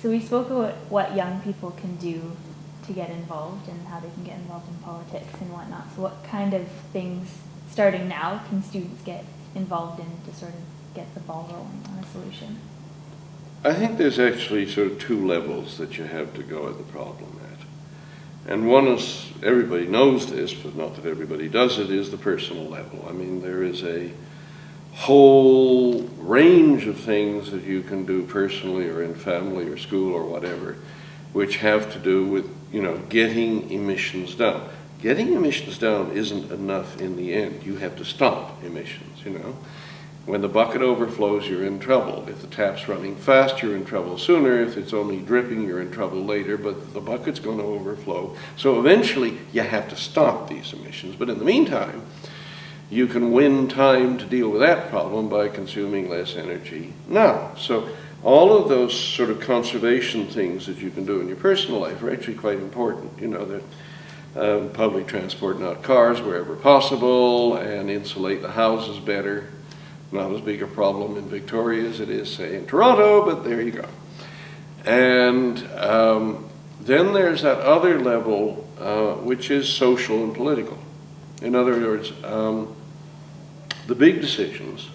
So we spoke about what young people can do to get involved and how they can get involved in politics and whatnot. So what kind of things, starting now, can students get involved in to sort of get the ball rolling on a solution? I think there's actually sort of two levels that you have to go at the problem at. And one is, everybody knows this, but not that everybody does it, is the personal level. I mean, there is a whole range of things that you can do personally or in family or school or whatever, which have to do with, you know, getting emissions down. Getting emissions down isn't enough in the end. You have to stop emissions, you know. When the bucket overflows, you're in trouble. If the tap's running fast, you're in trouble sooner. If it's only dripping, you're in trouble later, but the bucket's going to overflow. So eventually, you have to stop these emissions. But in the meantime, you can win time to deal with that problem by consuming less energy now. So all of those sort of conservation things that you can do in your personal life are actually quite important. You know, that public transport, not cars, wherever possible, and insulate the houses better. Not as big a problem in Victoria as it is, say, in Toronto, but there you go. And then there's that other level, which is social and political. In other words, the big decisions,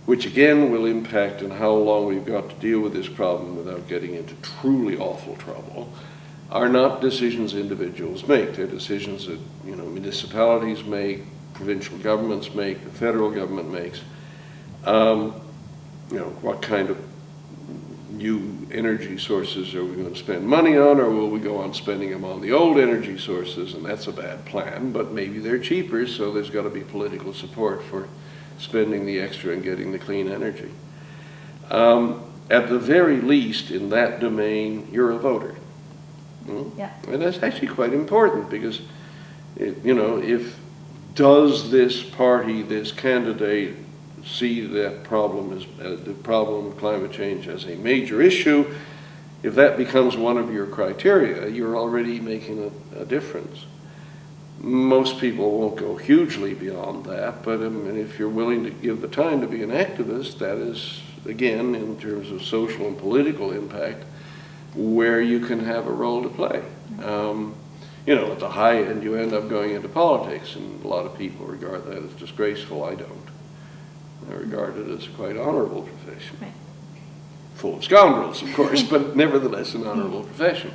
which again will impact on how long we've got to deal with this problem without getting into truly awful trouble, are not decisions individuals make. They're decisions that, you know, municipalities make, provincial governments make, the federal government makes. You know, what kind of new energy sources are we going to spend money on, or will we go on spending them on the old energy sources? And that's a bad plan, but maybe they're cheaper, so there's got to be political support for spending the extra and getting the clean energy. At the very least, in that domain, you're a voter. Yeah. And that's actually quite important because, you know, does this party, this candidate, see that problem as the problem of climate change as a major issue? If that becomes one of your criteria, you're already making a difference. Most people won't go hugely beyond that, but I mean, if you're willing to give the time to be an activist, that is, again, in terms of social and political impact, where you can have a role to play. You know, at the high end, you end up going into politics, and a lot of people regard that as disgraceful. I don't. I regard it as a quite honorable profession. Right. Full of scoundrels, of course, but nevertheless an honorable profession.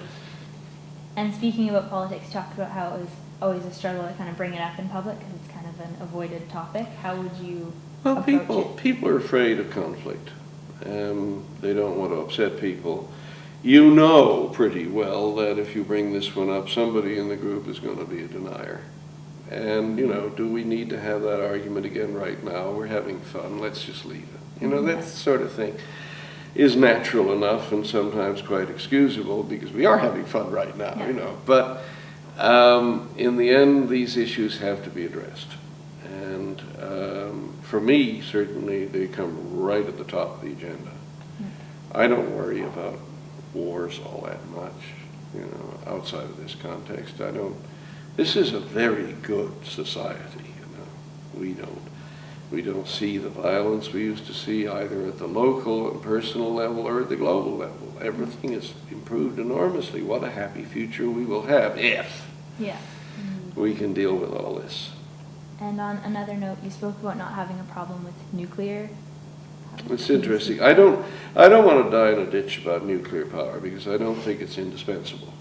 And speaking about politics, you talked about how it was always a struggle to kind of bring it up in public because it's kind of an avoided topic. How would you approach it? People are afraid of conflict. They don't want to upset people. You know pretty well that if you bring this one up, somebody in the group is going to be a denier. And, you know, do we need to have that argument again right now? We're having fun, let's just leave it. You know, that sort of thing is natural enough and sometimes quite excusable because we are having fun right now, you know. But in the end, these issues have to be addressed. And for me, certainly, they come right at the top of the agenda. I don't worry about wars all that much, you know, outside of this context. This is a very good society, you know. We don't see the violence we used to see either at the local and personal level or at the global level. Everything has improved enormously. What a happy future we will have if we can deal with all this. And on another note, you spoke about not having a problem with nuclear. It's interesting. I don't want to die in a ditch about nuclear power because I don't think it's indispensable.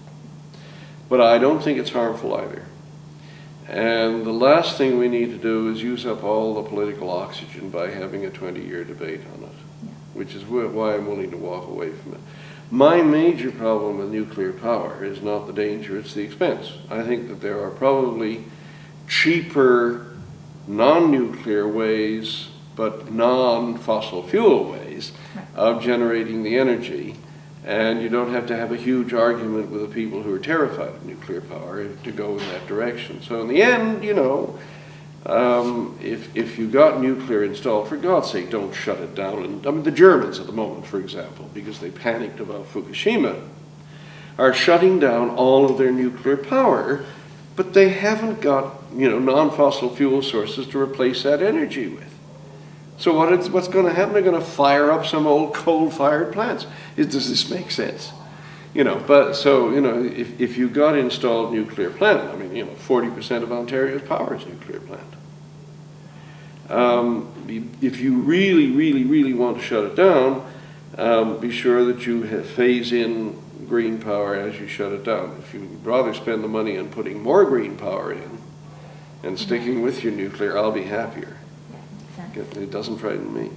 But I don't think it's harmful either. And the last thing we need to do is use up all the political oxygen by having a 20-year debate on it, which is why I'm willing to walk away from it. My major problem with nuclear power is not the danger, it's the expense. I think that there are probably cheaper non-nuclear ways, but non-fossil fuel ways of generating the energy. And you don't have to have a huge argument with the people who are terrified of nuclear power to go in that direction. So in the end, you know, if you got nuclear installed, for God's sake, don't shut it down. And I mean, the Germans at the moment, for example, because they panicked about Fukushima, are shutting down all of their nuclear power, but they haven't got, you know, non-fossil fuel sources to replace that energy with. So what's going to happen? They're going to fire up some old coal-fired plants. Does this make sense? You know, but so, you know, if you got installed nuclear plant, I mean, you know, 40% of Ontario's power is nuclear plant. If you really, really, really want to shut it down, be sure that you phase in green power as you shut it down. If you'd rather spend the money on putting more green power in and sticking with your nuclear, I'll be happier. Yeah, makes sense. It doesn't frighten me.